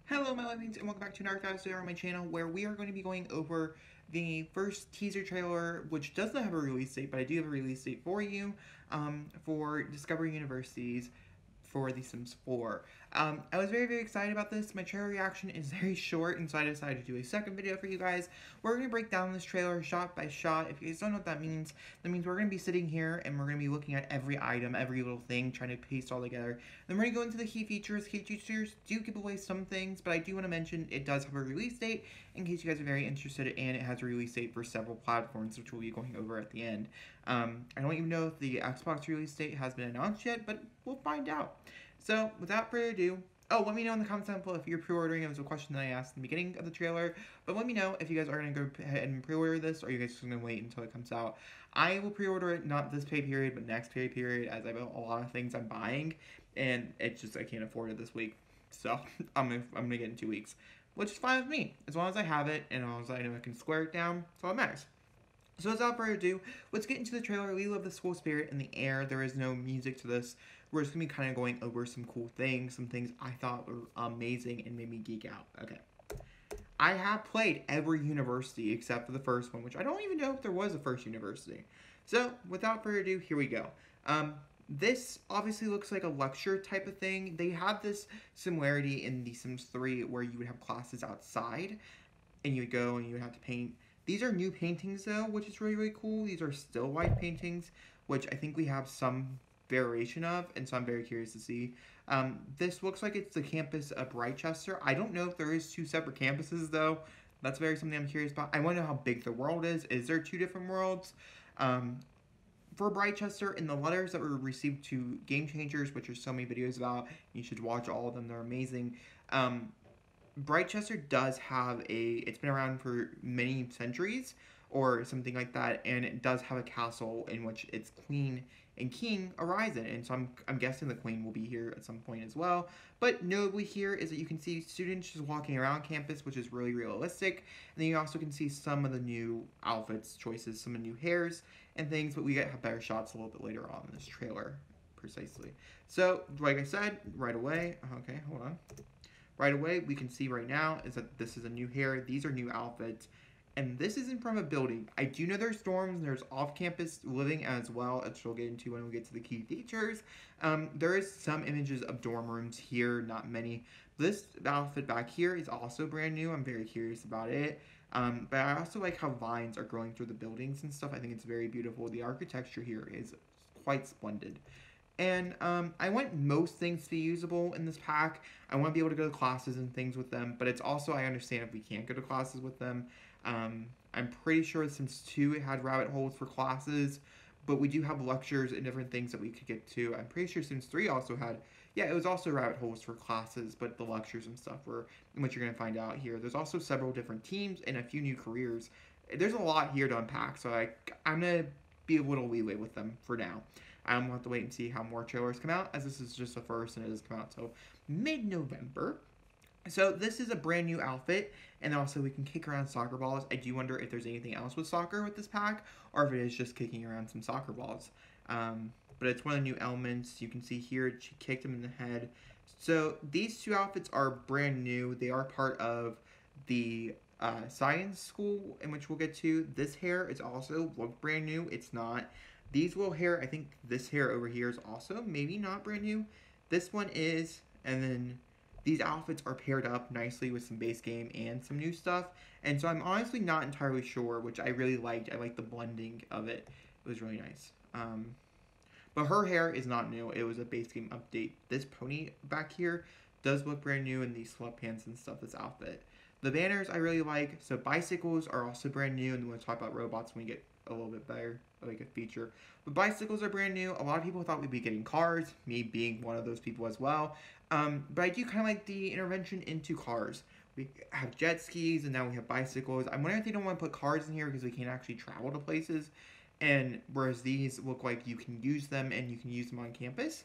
Hello my lovelies and welcome back to another video on my channel where we are going to be going over the first teaser trailer, which does not have a release date, but I do have a release date for you, for Discovery University's for The Sims 4. I was very excited about this. My trailer reaction is very short, and so I decided to do a second video for you guys. We're going to break down this trailer shot by shot. If you guys don't know what that means we're going to be sitting here and we're going to be looking at every item, every little thing, trying to piece all together. Then we're going to go into the key features. Key features do give away some things, but I do want to mention it does have a release date in case you guys are very interested, and it has a release date for several platforms, which we'll be going over at the end. I don't even know if the Xbox release date has been announced yet, but we'll find out. So, without further ado, let me know in the comments down below if you're pre-ordering. It was a question that I asked in the beginning of the trailer, but let me know if you guys are going to go ahead and pre-order this, or you guys are going to wait until it comes out. I will pre-order it, not this pay period, but next pay period, as I have a lot of things I'm buying, and it's just, I can't afford it this week. So, I'm gonna get it in 2 weeks, which is fine with me, as long as I have it, and as long as I know I can square it down, that's all that matters. So without further ado, let's get into the trailer. We love the school spirit in the air. There is no music to this. We're just going to be kind of going over some cool things, some things I thought were amazing and made me geek out. Okay. I have played every university except for the first one, which I don't even know if there was a first university. So without further ado, here we go. This obviously looks like a lecture type of thing. They have this similarity in The Sims 3 where you would have classes outside and you would go and you would have to paint. These are new paintings though, which is really cool. These are still life paintings, which I think we have some variation of, and so I'm very curious to see. This looks like it's the campus of Brightchester. I don't know if there is 2 separate campuses though. That's something I'm curious about. I want to know how big the world is. Is there 2 different worlds? For Brightchester, in the letters that were received to Game Changers, which there's so many videos about, you should watch all of them, they're amazing. Brightchester does have it's been around for many centuries or something like that, and it does have a castle in which its queen and king arise in, and so I'm guessing the queen will be here at some point as well. But notably here is that you can see students just walking around campus, which is really realistic, and then you also can see some of the new outfits choices, some of the new hairs and things, but we get better shots a little bit later on in this trailer, precisely. So, like I said, right away, okay, hold on. Right away, we can see right now is that this is a new hair. These are new outfits. And this isn't from a building. I do know there's dorms and there's off-campus living as well, as we'll get into when we get to the key features. There is some images of dorm rooms here, not many. This outfit back here is also brand new. I'm very curious about it. But I also like how vines are growing through the buildings and stuff. I think it's very beautiful. The architecture here is quite splendid. And I want most things to be usable in this pack. I want to be able to go to classes and things with them, but it's also, I understand if we can't go to classes with them. I'm pretty sure since 2 it had rabbit holes for classes, but we do have lectures and different things that we could get to. I'm pretty sure Sims 3 also had, yeah, it was also rabbit holes for classes, but the lectures and stuff were what you're going to find out here. There's also several different teams and a few new careers. There's a lot here to unpack, so I'm going to be a little leeway with them for now. I'm going to have to wait and see how more trailers come out, as this is just the first and it does come out so mid-November. So this is a brand new outfit, and also we can kick around soccer balls. I do wonder if there's anything else with soccer with this pack, or if it is just kicking around some soccer balls. But it's one of the new elements. You can see here, she kicked him in the head. So these 2 outfits are brand new. They are part of the science school, in which we'll get to. This hair is also brand new. It's not. These little hair, I think this hair over here is also maybe not brand new. This one is, and then these outfits are paired up nicely with some base game and some new stuff. And so I'm honestly not entirely sure, which I really liked. I liked the blending of it. It was really nice. But her hair is not new. It was a base game update. This pony back here does look brand new in these sweatpants and stuff, this outfit. The banners I really like. So bicycles are also brand new, and then we'll talk about robots when we get a little bit better, like a feature. But bicycles are brand new. A lot of people thought we'd be getting cars, me being one of those people as well. But I do kind of like the intervention into cars. We have jet skis, and now we have bicycles. I'm wondering if they don't want to put cars in here because we can't actually travel to places. And whereas these look like you can use them, and you can use them on campus,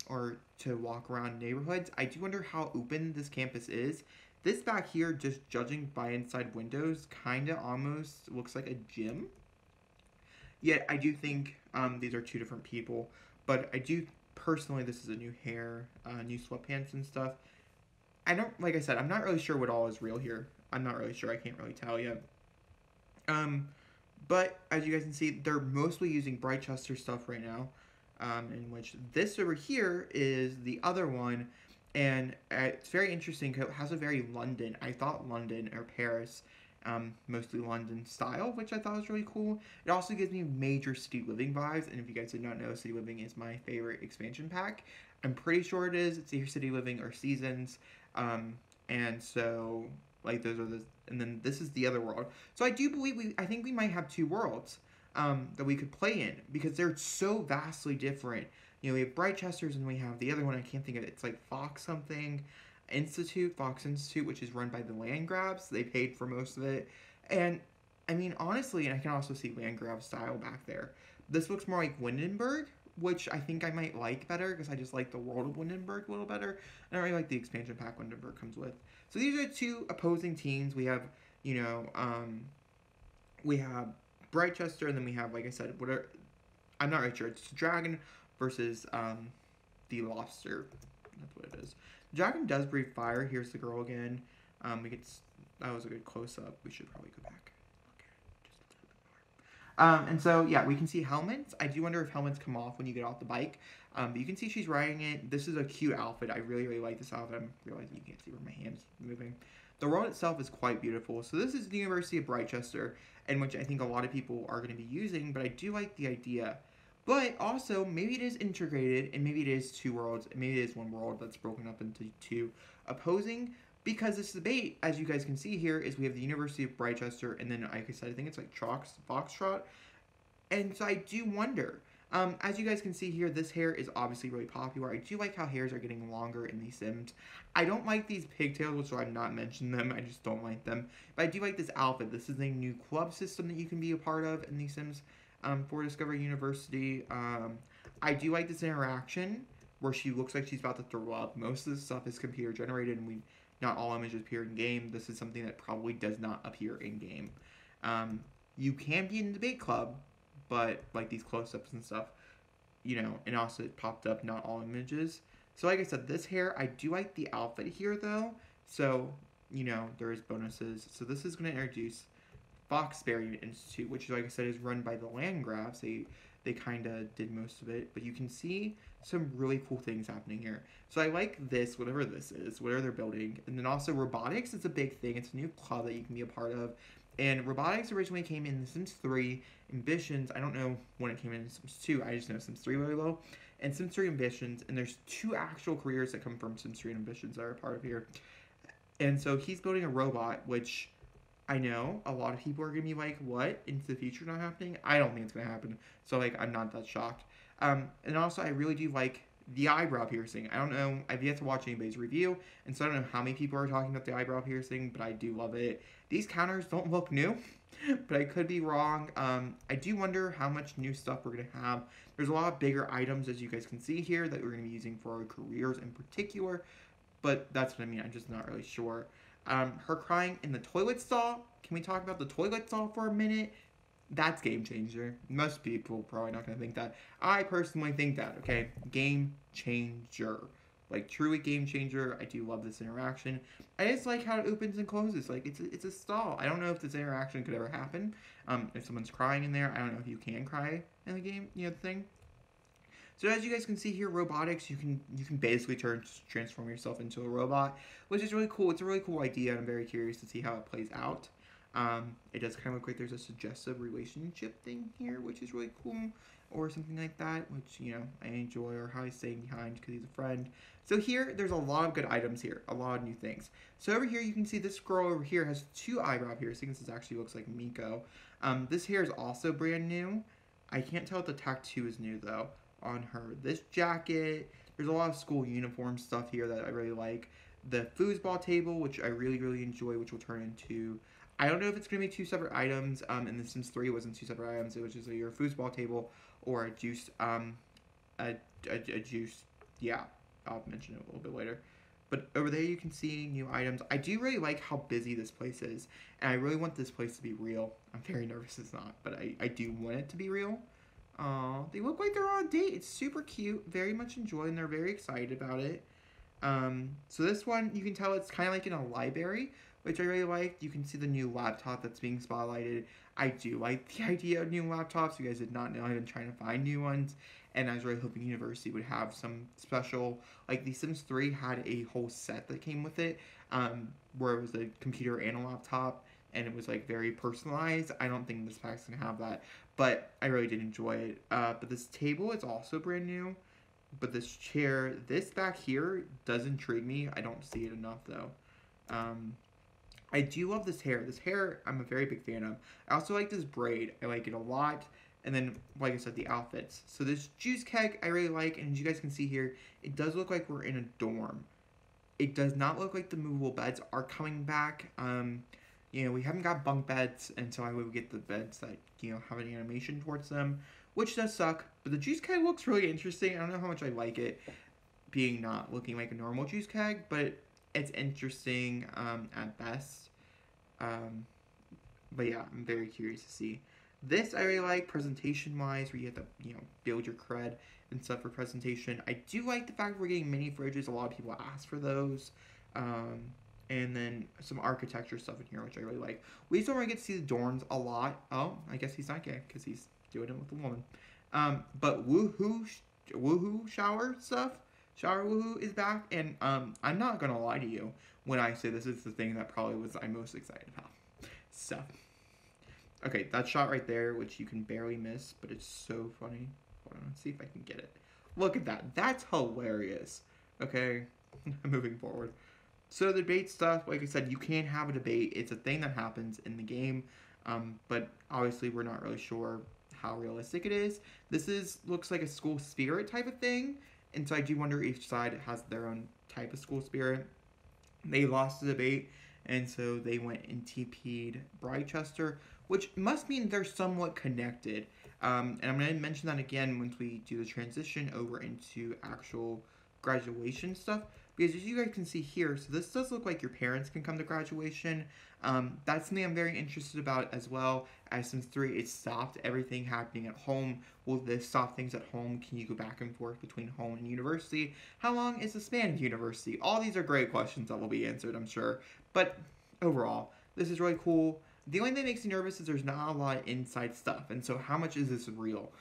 or to walk around neighborhoods. I do wonder how open this campus is. This back here, just judging by inside windows, kind of almost looks like a gym. Yet, I do think these are 2 different people. But I do, personally, this is a new hair, new sweatpants and stuff. I don't, like I said, I'm not really sure what all is real here. I'm not really sure. I can't really tell yet. But as you guys can see, they're mostly using Brightchester stuff right now. In which this over here is the other one, and it's very interesting because it has a very London, I thought London or Paris, mostly London style, which I thought was really cool. It also gives me major City Living vibes, and if you guys did not know, City Living is my favorite expansion pack. I'm pretty sure it is. It's either City Living or Seasons, and so like those are the, and then this is the other world. So I do believe I think we might have two worlds that we could play in because they're so vastly different. You know, we have Brightchesters and we have the other one. I can't think of it. It's like Fox something Institute, Fox Institute, which is run by the Land Grabs. They paid for most of it, and I mean honestly, and I can also see Land Grab style back there. This looks more like Windenburg, which I think I might like better because I just like the world of Windenburg a little better. I don't really like the expansion pack Windenburg comes with. So these are two opposing teams. We have, you know, we have Brightchester, and then we have, like I said, whatever. I'm not really sure. It's Dragon versus the Lobster. That's what it is. Dragon does breathe fire. Here's the girl again. We get that was a good close up. We should probably go back. Okay, just a little bit more. And so yeah, we can see helmets. I do wonder if helmets come off when you get off the bike. But you can see she's riding it. This is a cute outfit. I really like this outfit. I'm realizing you can't see where my hand's moving. The world itself is quite beautiful. So this is the University of Brightchester, and which I think a lot of people are going to be using, but I do like the idea. But also, maybe it is integrated, and maybe it is two worlds, and maybe it is one world that's broken up into two opposing, because this debate, as you guys can see here, is we have the University of Brightchester, and then, like I said, I think it's like Foxtrot, and so I do wonder. As you guys can see here, this hair is obviously really popular. I do like how hairs are getting longer in these Sims. I don't like these pigtails, which I've not mentioned them. I just don't like them. But I do like this outfit. This is a new club system that you can be a part of in these Sims for Discovery University. I do like this interaction where she looks like she's about to throw up. Most of this stuff is computer generated, and not all images appear in game. This is something that probably does not appear in game. You can be in the debate club, but like these close-ups and stuff, you know, and also it popped up not all images. So like I said, this hair, I do like the outfit here though. So, you know, there is bonuses. So this is going to introduce Foxberry Institute, which like I said is run by the Land Grabs. They kind of did most of it, but you can see some really cool things happening here. So I like this, whatever this is, whatever they're building. And then also robotics is a big thing. It's a new club that you can be a part of. And robotics originally came in The Sims 3. Ambitions, I don't know when it came in Sims 2. I just know Sims 3 really well. And Sims 3 Ambitions, and there's two actual careers that come from Sims 3 and Ambitions that are a part of here. And so he's building a robot, which I know a lot of people are going to be like, what? Into the future not happening? I don't think it's going to happen. So, like, I'm not that shocked. And also, I really do like the eyebrow piercing. I don't know. I've yet to watch anybody's review, and so I don't know how many people are talking about the eyebrow piercing, but I do love it. These counters don't look new, but I could be wrong. I do wonder how much new stuff we're going to have. There's a lot of bigger items, as you guys can see here, that we're going to be using for our careers in particular, but that's what I mean. I'm just not really sure. Her crying in the toilet stall. Can we talk about the toilet stall for a minute? That's game changer. Most people probably not going to think that. I personally think that, okay? Game changer. Like, truly game changer. I do love this interaction. I just like how it opens and closes. Like, it's a stall. I don't know if this interaction could ever happen. If someone's crying in there, I don't know if you can cry in the game, you know, the thing. So as you guys can see here, robotics, you can basically transform yourself into a robot, which is really cool. It's a really cool idea, and I'm very curious to see how it plays out. It does kind of look like there's a suggestive relationship thing here, which is really cool, or something like that, which, you know, I enjoy, or how he's staying behind because he's a friend. So here, there's a lot of good items here, a lot of new things. So over here, you can see this girl over here has two eyebrow piercings. This actually looks like Miko. This hair is also brand new. I can't tell if the tattoo is new, though, on her. This jacket, there's a lot of school uniform stuff here that I really like. The foosball table, which I really enjoy, which will turn into, I don't know if it's going to be two separate items. In The Sims 3, it wasn't two separate items. It was just your foosball table or a juice, a juice, yeah, I'll mention it a little bit later. But over there you can see new items. I do really like how busy this place is, and I really want this place to be real. I'm very nervous it's not, but I do want it to be real. They look like they're on a date. It's super cute. Very much enjoying. They're very excited about it. So this one, you can tell it's kind of like in a library, which I really liked. You can see the new laptop that's being spotlighted. I do like the idea of new laptops. You guys did not know I've been trying to find new ones, and I was really hoping University would have some special, like The Sims 3 had a whole set that came with it, where it was a computer and a laptop, and it was like very personalized. I don't think this pack's gonna have that, but I really did enjoy it. But this table is also brand new. But this chair, this back here does intrigue me. I don't see it enough though. I do love this hair. This hair, I'm a very big fan of. I also like this braid. I like it a lot. And then, like I said, the outfits. So this juice keg I really like. And as you guys can see here, it does look like we're in a dorm. It does not look like the movable beds are coming back. You know, we haven't got bunk beds, and so I would get the beds that, you know, have an animation towards them, which does suck. But the juice keg looks really interesting. I don't know how much I like it being not looking like a normal juice keg, but it's interesting at best. But yeah, I'm very curious to see. This I really like presentation-wise, where you have to, you know, build your cred and stuff for presentation. I do like the fact we're getting mini fridges. A lot of people ask for those. And then some architecture stuff in here, which I really like. We just don't really get to see the dorms a lot. Oh, I guess he's not gay, because he's doing it with a woman. But woohoo shower stuff, shower woohoo is back, and I'm not gonna lie to you when I say this is the thing that probably was I'm most excited about. So, okay, that shot right there, which you can barely miss, but it's so funny. Hold on, let's see if I can get it. Look at that. That's hilarious. Okay, moving forward. So the debate stuff, like I said, you can have a debate. It's a thing that happens in the game, but obviously we're not really sure how realistic it is. This looks like a school spirit type of thing, and so I do wonder each side has their own type of school spirit. They lost the debate, and so they went and TP'd Brightchester, which must mean they're somewhat connected. And I'm going to mention that again once we do the transition over into actual graduation stuff. Because as you guys can see here, so this does look like your parents can come to graduation. That's something I'm very interested about as well. As Sims 3, it stopped everything happening at home. Will this stop things at home? Can you go back and forth between home and university? How long is the span of university? All these are great questions that will be answered, I'm sure. But overall, this is really cool. The only thing that makes me nervous is there's not a lot of inside stuff. And so how much is this real?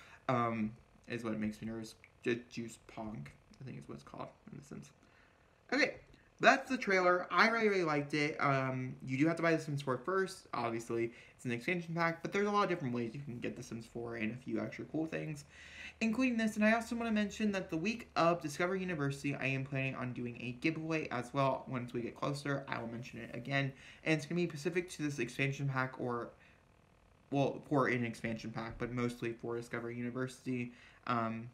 Is what makes me nervous. Juice Pong, I think is what it's called in The Sims. Okay, that's the trailer. I really liked it. You do have to buy The Sims 4 first. Obviously, it's an expansion pack, but there's a lot of different ways you can get The Sims 4 and a few extra cool things, including this. And I also want to mention that the week of Discovery University, I am planning on doing a giveaway as well. Once we get closer, I will mention it again. And it's going to be specific to this expansion pack or, well, for an expansion pack, but mostly for Discovery University. And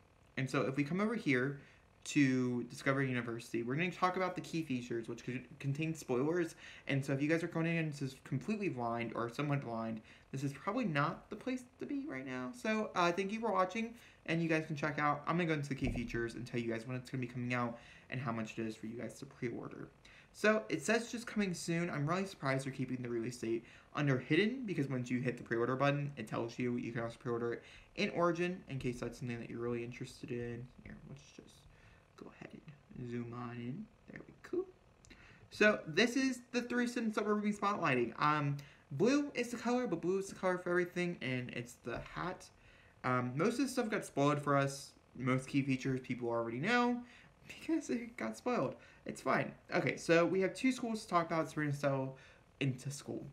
so if we come over here to Discovery University, we're going to talk about the key features, which could contain spoilers. And so if you guys are going in this is completely blind or somewhat blind, this is probably not the place to be right now. So thank you for watching, and you guys can check out. I'm going to go into the key features and tell you guys when it's going to be coming out and how much it is for you guys to pre-order. So it says just coming soon. I'm really surprised they're keeping the release date under hidden, because once you hit the pre-order button, it tells you you can also pre-order it in Origin in case that's something that you're really interested in. Here, let's just go ahead and zoom on in. There we go. So this is the 3 Sims that we're going to be spotlighting. Blue is the color, but blue is the color for everything, and it's the hat. Most of this stuff got spoiled for us. Most key features people already know because it got spoiled. It's fine. Okay, so we have 2 schools to talk about, so we're going to settle into school.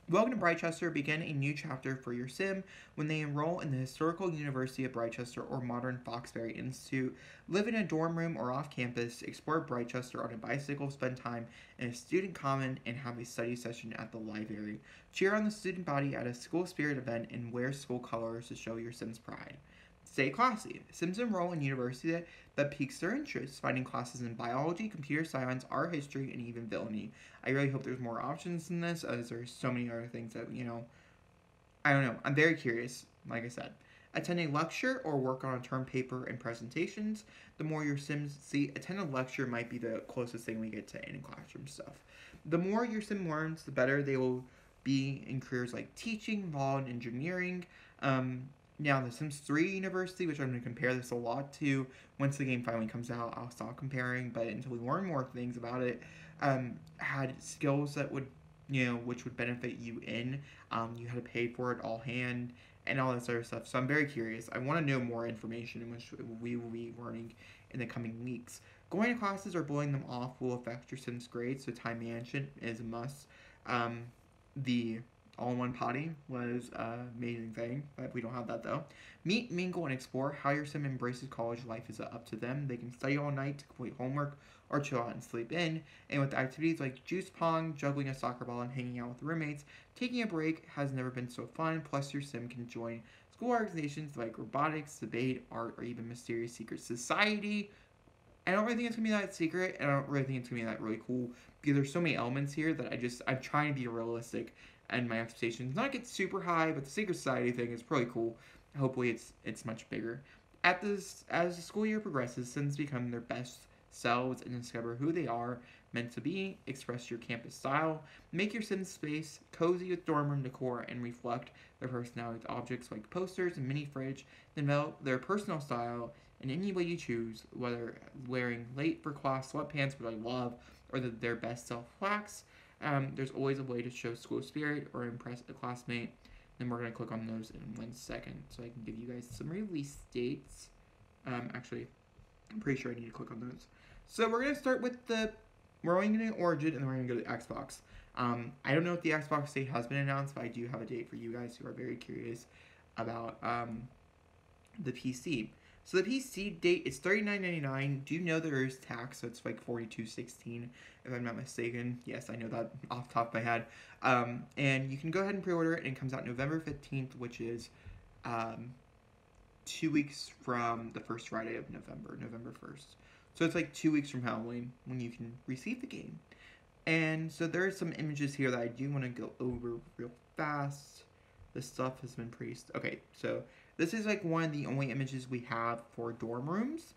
Welcome to Brightchester. Begin a new chapter for your sim when they enroll in the Historical University of Brightchester or Modern Foxbury Institute. Live in a dorm room or off campus, explore Brightchester on a bicycle, spend time in a student common, and have a study session at the library. Cheer on the student body at a school spirit event and wear school colors to show your sim's pride. Stay classy. Sims enroll in university that piques their interests, finding classes in biology, computer science, art history, and even villainy. I really hope there's more options than this, as there's so many other things that, you know, I don't know. I'm very curious, like I said. Attend a lecture or work on a term paper and presentations. The more your Sims see, attend a lecture might be the closest thing we get to in-classroom stuff. The more your Sim learns, the better they will be in careers like teaching, law, and engineering. Now, The Sims 3 University, which I'm going to compare this a lot to, once the game finally comes out, I'll stop comparing, but until we learn more things about it, had skills that would, which would benefit you in. You had to pay for it all hand and all this other stuff. So I'm very curious. I want to know more information, in which we will be learning in the coming weeks. Going to classes or blowing them off will affect your Sims grades, so time management is a must. The all-in-one potty was an amazing thing, but we don't have that though. Meet, mingle, and explore. How your sim embraces college life is up to them. They can study all night, complete homework, or chill out and sleep in. And with activities like juice pong, juggling a soccer ball, and hanging out with roommates, taking a break has never been so fun. Plus, your sim can join school organizations like robotics, debate, art, or even mysterious secret society. I don't really think it's gonna be that secret, and I don't really think it's gonna be that really cool because there's so many elements here that I'm trying to be realistic and my expectations not get super high, but the secret society thing is pretty cool. Hopefully, it's much bigger. As the school year progresses, Sims become their best selves and discover who they are meant to be. Express your campus style. Make your Sims space cozy with dorm room decor and reflect their personality with objects like posters and mini fridge. Develop their personal style in any way you choose, whether wearing late for class sweatpants, which I love, or their best self flax. There's always a way to show school spirit or impress a classmate. Then we're going to click on those in 1 second so I can give you guys some release dates. Actually, I'm pretty sure I need to click on those. So we're going to start with we're only going to Origin, and then we're going to go to Xbox. I don't know if the Xbox date has been announced, but I do have a date for you guys who are very curious about the PC. So the PC date is $39.99. Do you know there is tax? So it's like $42.16 if I'm not mistaken. Yes, I know that off the top of my head. And you can go ahead and pre-order it, and it comes out November 15th, which is 2 weeks from the first Friday of November, November 1st. So it's like 2 weeks from Halloween when you can receive the game. And so there are some images here that I do want to go over real fast. This stuff has been pretty... Okay, so this is like one of the only images we have for dorm rooms.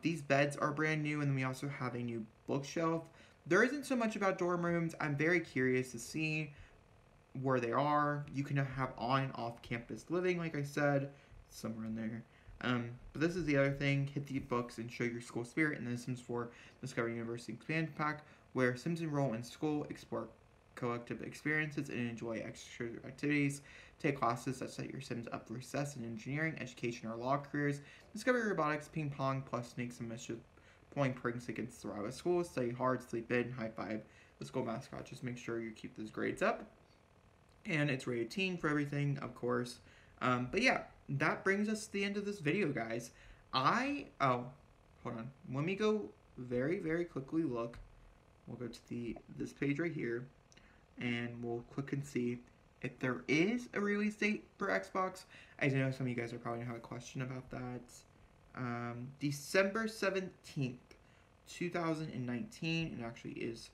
These beds are brand new, and then we also have a new bookshelf. There isn't so much about dorm rooms. I'm very curious to see where they are. You can have on and off campus living, like I said, somewhere in there. But this is the other thing. Hit the books and show your school spirit in the Sims 4 Discover University Expansion Pack, where Sims enroll in school, explore collective experiences, and enjoy extra activities. Take classes that set your Sims up for success in engineering, education, or law careers. Discover robotics, ping pong, plus snakes and mischief, pulling pranks against thrive at school. Study hard, sleep in, high five the school mascot. Just make sure you keep those grades up. And it's rated teen for everything, of course. But yeah, that brings us to the end of this video, guys. Hold on. Let me go very, very quickly look. We'll go to this page right here, and we'll click and see if there is a release date for Xbox. I know some of you guys are probably going to have a question about that. December 17th, 2019. It actually is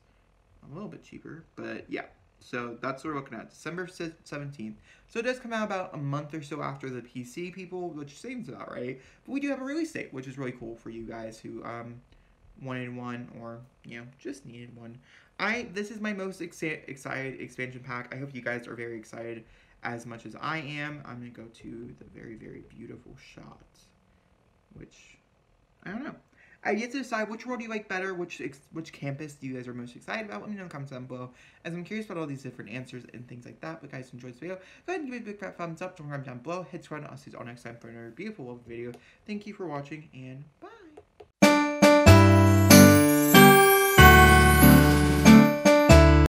a little bit cheaper, but yeah. So that's what we're looking at, December 17th. So it does come out about a month or so after the PC, people, which seems about right. But we do have a release date, which is really cool for you guys who wanted one, or just needed one. This is my most excited expansion pack. I hope you guys are very excited as much as I am. I'm gonna go to the very, very beautiful shot, which I don't know. I get to decide which world you like better, which campus you guys are most excited about. Let me know in the comments down below, as I'm curious about all these different answers and things like that. But guys, enjoyed this video, go ahead and give it a big fat thumbs up. Don't forget down below. Hit subscribe, and I'll see you all next time for another beautiful video. Thank you for watching, and